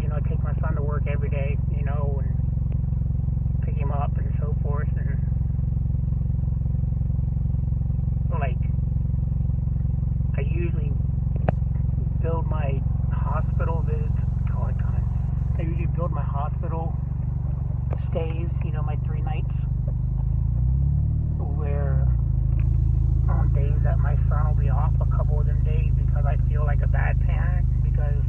suppose, I take my son to work every day, and pick him up and so forth, and like, I usually build my hospital visits, I usually build my hospital stays, my 3 nights, where on days that my son will be off, a couple of them days, because I feel like a bad parent, because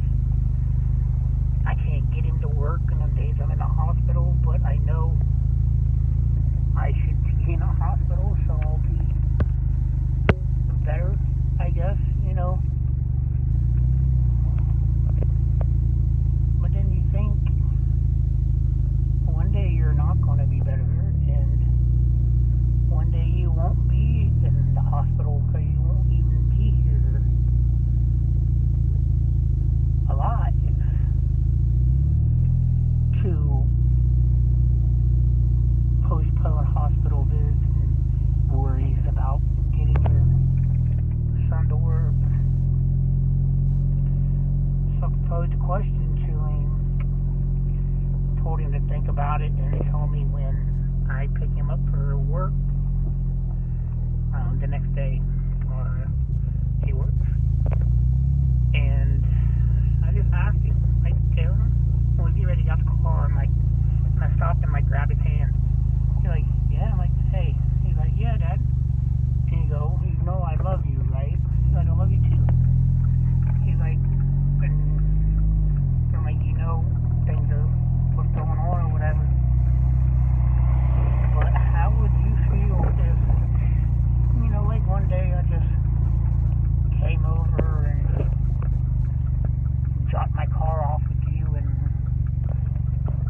I can't get him to work and on days I'm in the hospital, but I know I should be in a hospital, so I'll be better, I guess, But then you think one day you're not going to be better, and one day you won't be in the hospital because you won't even be here alive to postpone hospital visits and worries about getting your son to work. So I posed a question to him, told him to think about it, and tell me when I pick him up for work the next day he works. And I just asked him, Taylor, was he ready to get out the car? And I stopped and grabbed his hand. He's like, yeah. I'm like, hey. He's like, yeah, Dad. And you go, you know I love you, right? He's like, I love you too. He's like, and I'm like, things are what's going on or whatever. But how would you feel if, one day I just came over and dropped my car off with you and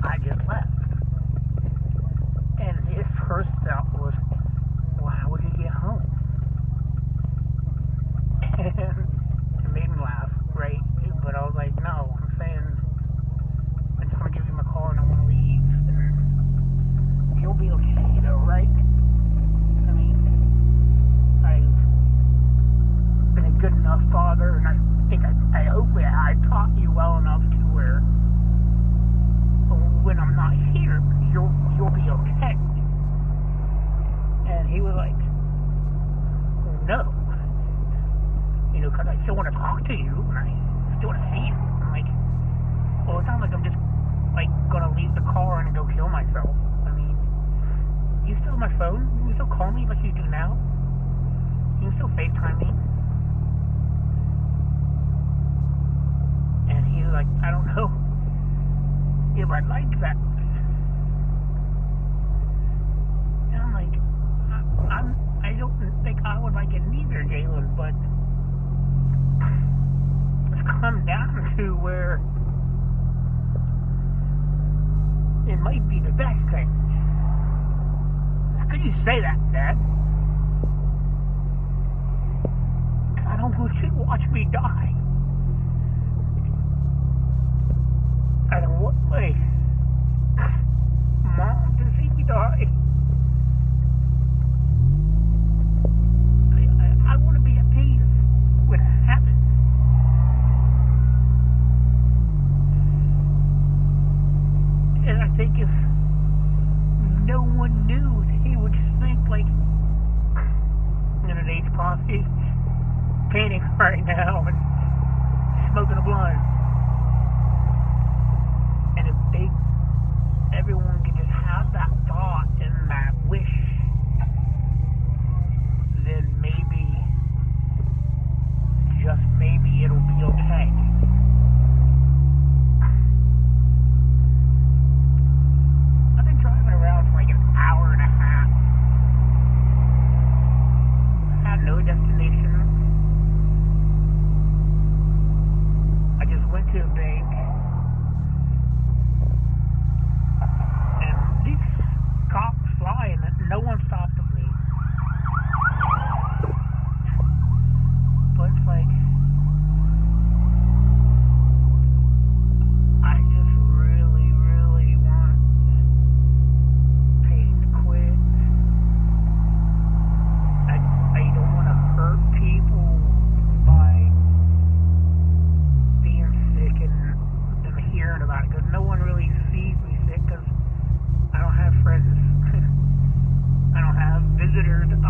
I just left? And his first thought was, well, how would you get home? And it made me laugh, right? But I was like, no, I'm saying, I just want to give you my car and I want to leave. And you'll be okay, though, right? I mean, I've been a good enough father, and I think I hopefully I taught you well enough to where when I'm not here, you'll be okay. And he was like, no, because I still want to talk to you, and I still want to see you. I'm like, well, it's not like I'm just gonna leave the car and go kill myself. I mean, you still have my phone? You still call me like you do now? You can still FaceTime me. And he's like, I don't know if I'd like that. And I'm like, I don't think I would like it neither, Jalen, but it's come down to where it might be the best thing. How could you say that, Dad? I don't want you to watch me die. I don't want my mom to see me die. I want to be at peace with heaven. And I think if no one knew, he would just think an age prophecy painting right now, and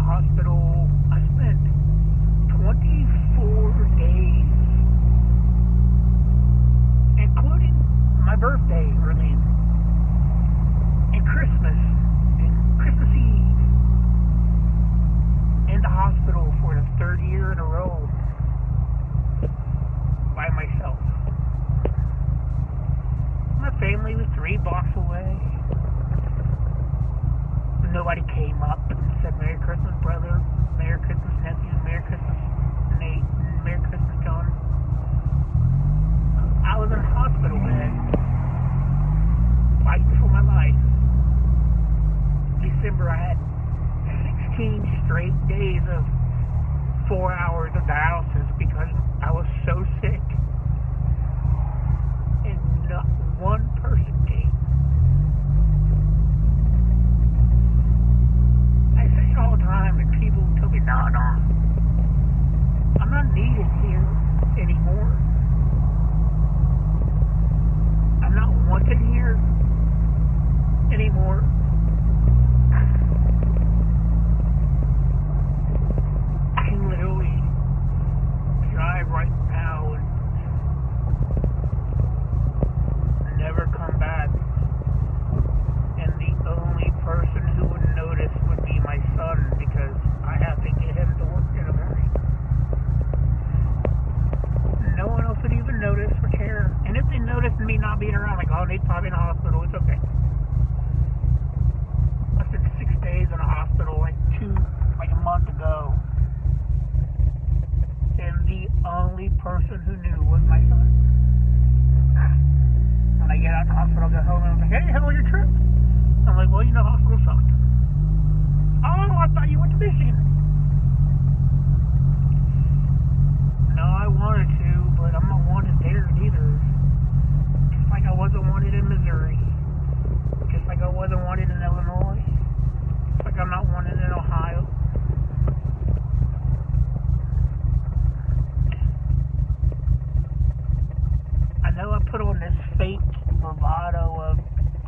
hospital. I spent 24 days, including my birthday, really, and Christmas Eve, in the hospital for the third year in a row by myself. My family was 3 blocks away. Nobody came up and said, "Merry Christmas, brother. Merry Christmas, nephew. Merry Christmas, Nate. Merry Christmas, John." I was in a hospital bed, fighting for my life. December, I had 16 straight days of 4 hours of dialysis because I was so sick. And not one person came. I say it all the time, and people tell me, no, I'm not needed here anymore. I'm not wanted here anymore. I can literally drive right now and never come back. And the only person who would notice would be my son, because I have to get him to work in the morning. No one else would even notice or care. And if they noticed me not being around, like, oh, Nate's probably in the hospital, it's okay. I spent 6 days in a hospital, like a month ago. And the only person who knew was my son. When I get out of the hospital, I go home and I'm like, "Hey, how was your trip?" I'm like, "Well, hospital sucked." "Oh, I thought you went to Michigan." No, I wanted to, but I'm not wanted there either. Just like I wasn't wanted in Missouri. Just like I wasn't wanted in Illinois. Just like I'm not wanted in Ohio. I know I put on this fake bravado of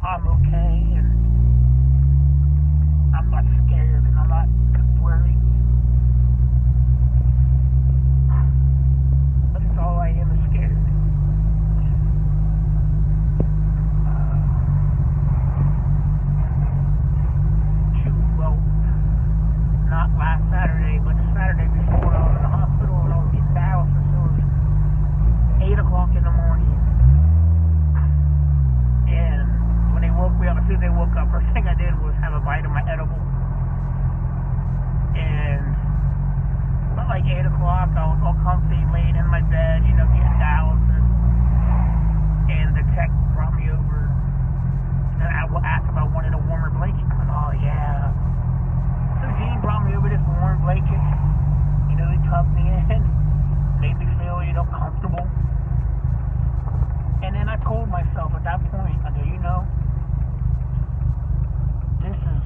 I'm okay and I'm not scared and I'm not worried. But it's all I am is scared. Well, not last Saturday, but the Saturday before I was in the hospital and I was getting dialysis. It was 8 o'clock in the morning. And when they woke me up, as soon as they woke up, first thing I did was have a bite of my edible. And about like 8 o'clock, I was all comfy, laying in my bed, getting dialysis. And the tech brought me over. And I asked if I wanted a warmer blanket. I'm like, "Oh, yeah." So Gene brought me over this warm blanket. He tucked me in, made me feel, comfortable. And then I told myself at that point, I go, this is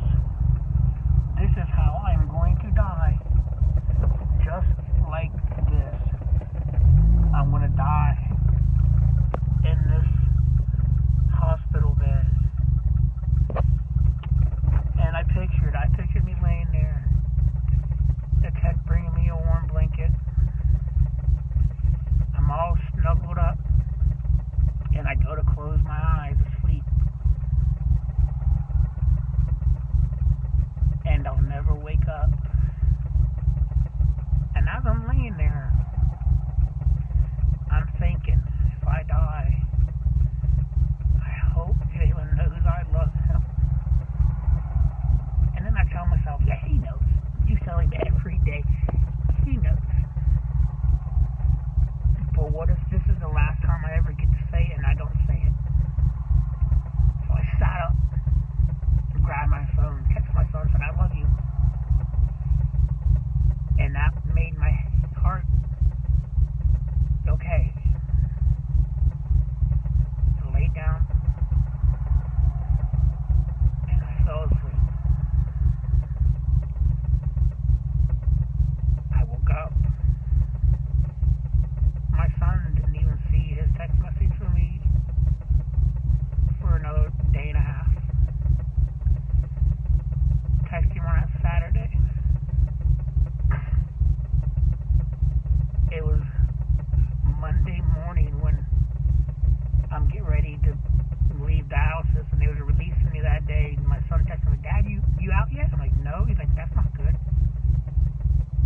no. He's like, that's not good.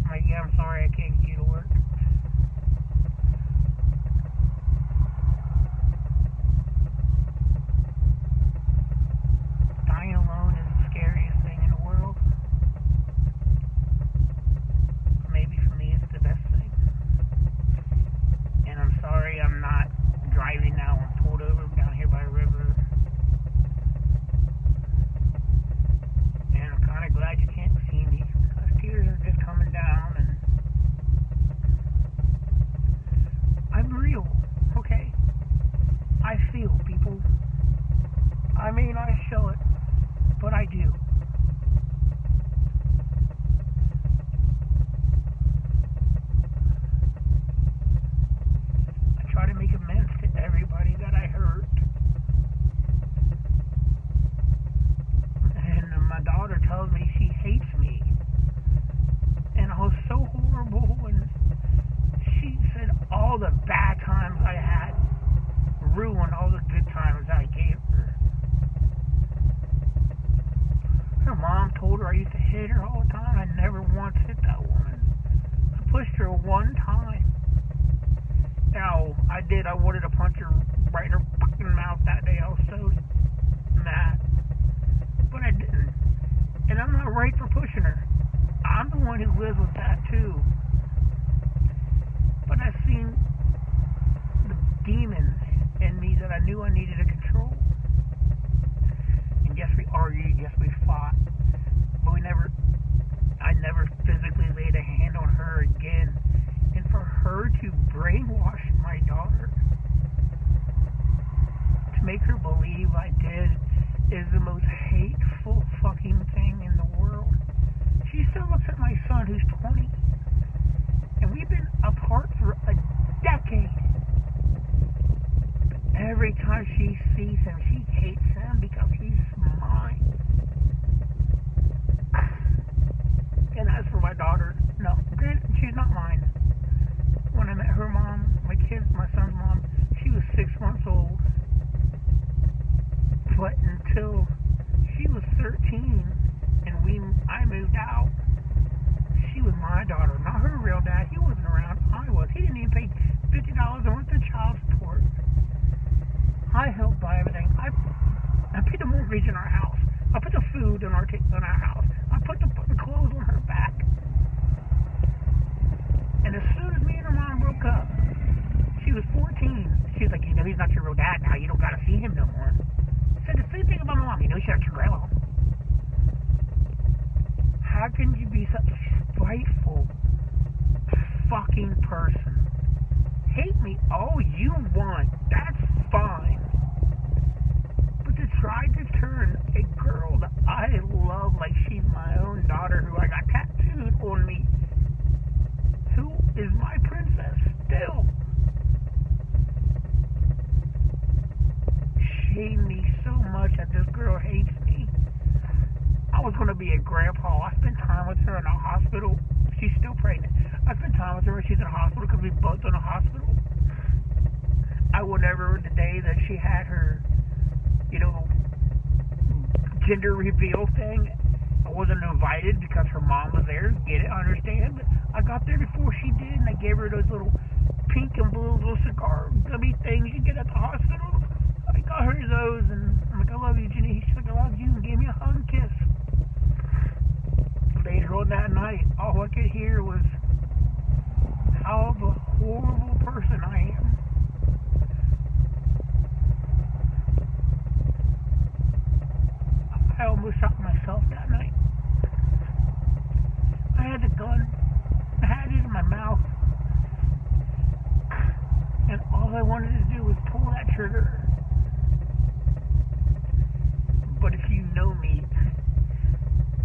I'm like, yeah, I'm sorry, I can't get you to work. Dying alone is the scariest thing in the world. Maybe for me it's the best thing. And I'm sorry I'm not driving now. I'm pulled over down here by the river. And I'm kind of glad you can't see me, because tears are just coming down, and I'm real, okay? I feel, people. I may not show it, but I do. I try to make amends to everybody that I hurt. And my daughter tells me she hates me. And I was so horrible, and she said all the bad times I had ruined all the good times I gave her. Her mom told her I used to hit her all the time. I never once hit that woman. I pushed her one time. Now, I did. I wanted to punch her right in her fucking mouth that day. I was so mad. But I didn't. And I'm not right for pushing her. I'm the one who lives with that, too. But I've seen the demons in me that I knew I needed to control. And yes, we argued. Yes, we fought. But I never physically laid a hand on her again. And for her to brainwash my daughter, to make her believe I did, is the most hateful fucking thing in the world. She still looks at my son, who's 20, and we've been apart for a decade. Every time she sees him, she hates him because he's mine. And as for my daughter, no, granted, she's not mine. When I met her mom, my son's mom, she was 6 months old. But until she was 13 and I moved out, she was my daughter, not her real dad. He wasn't around. I was. He didn't even pay $50 a month in child support. I helped buy everything. I paid the mortgage in our house. I put the food in our house. I put the clothes on her back. And as soon as me and her mom broke up, she was 14. She was like, he's not your real dad now. You don't got to see him no more. I said the same thing about my mom. She's not your grandma. How can you be such a spiteful fucking person? Hate me all you want. That's fine. But to try to turn a girl that I love like she's my own daughter, who I got tattooed on me, who is my princess still, shame me so much that this girl hates me. I was going to be a grandpa. I spent time with her in a hospital. She's still pregnant. I spent time with her when she's in the hospital because we both in the hospital. I will never, the day that she had her, gender reveal thing, I wasn't invited because her mom was there. Get it? I understand. But I got there before she did, and I gave her those little pink and blue little cigar gummy things you get at the hospital. I got her those, and I'm like, I love you, Jenny. She's like, I love you, and gave me a hug and kiss. Later on that night, all I could hear was how of a horrible person I am. I almost shot myself that night. I had the gun. I had it in my mouth. And all I wanted to do was pull that trigger. But if you know me,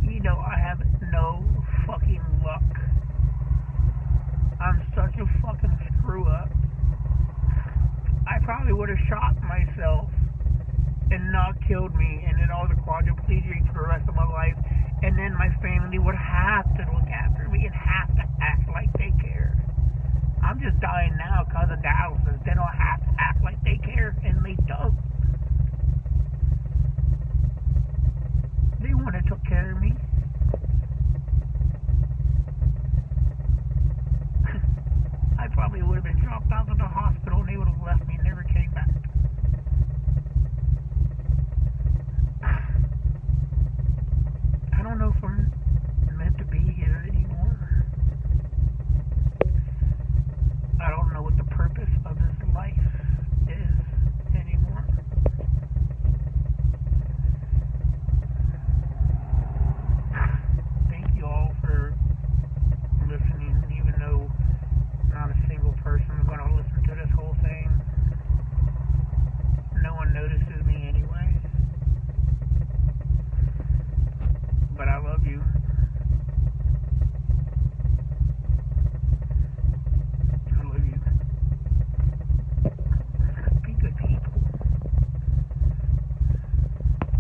you know I have no fucking luck. I'm such a fucking screw up. I probably would have shot myself and not killed me, and then all the quadriplegic for the rest of my life, and then my family would have to look after me and have to act like they care. I'm just dying now because of dialysis. They don't have to act like they care, and they don't.